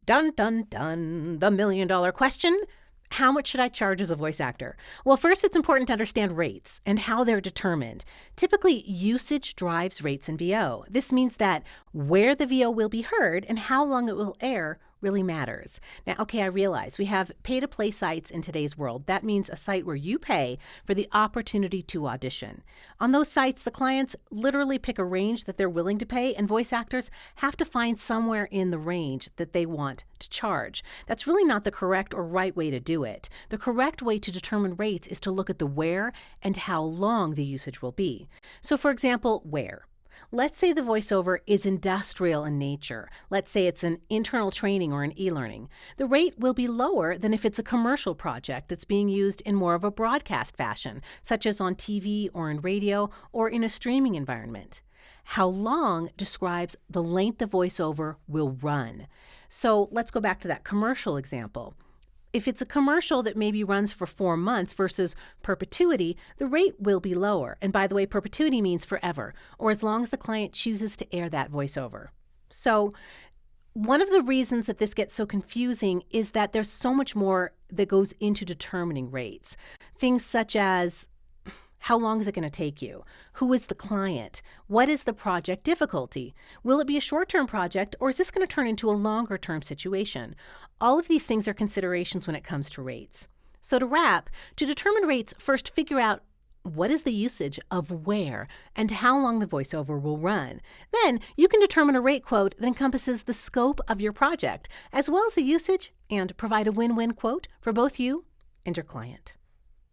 Dun, dun, dun. The $1,000,000 question. How much should I charge as a voice actor? Well, first, it's important to understand rates and how they're determined. Typically, usage drives rates in VO. This means that where the VO will be heard and how long it will air really matters. Now, okay, I realize we have pay-to-play sites in today's world. That means a site where you pay for the opportunity to audition. On those sites, the clients literally pick a range that they're willing to pay, and voice actors have to find somewhere in the range that they want to charge. That's really not the correct or right way to do it. The correct way to determine rates is to look at the where and how long the usage will be. So, for example, where? Let's say the voiceover is industrial in nature. Let's say it's an internal training or an e-learning. The rate will be lower than if it's a commercial project that's being used in more of a broadcast fashion, such as on TV or in radio or in a streaming environment. How long describes the length the voiceover will run. So let's go back to that commercial example. If it's a commercial that maybe runs for 4 months versus perpetuity, the rate will be lower. And by the way, perpetuity means forever, or as long as the client chooses to air that voiceover. So one of the reasons that this gets so confusing is that there's so much more that goes into determining rates. Things such as, how long is it going to take you? Who is the client? What is the project difficulty? Will it be a short-term project, or is this going to turn into a longer-term situation? All of these things are considerations when it comes to rates. So to wrap, to determine rates, first figure out what is the usage of where and how long the voiceover will run. Then you can determine a rate quote that encompasses the scope of your project, as well as the usage, and provide a win-win quote for both you and your client.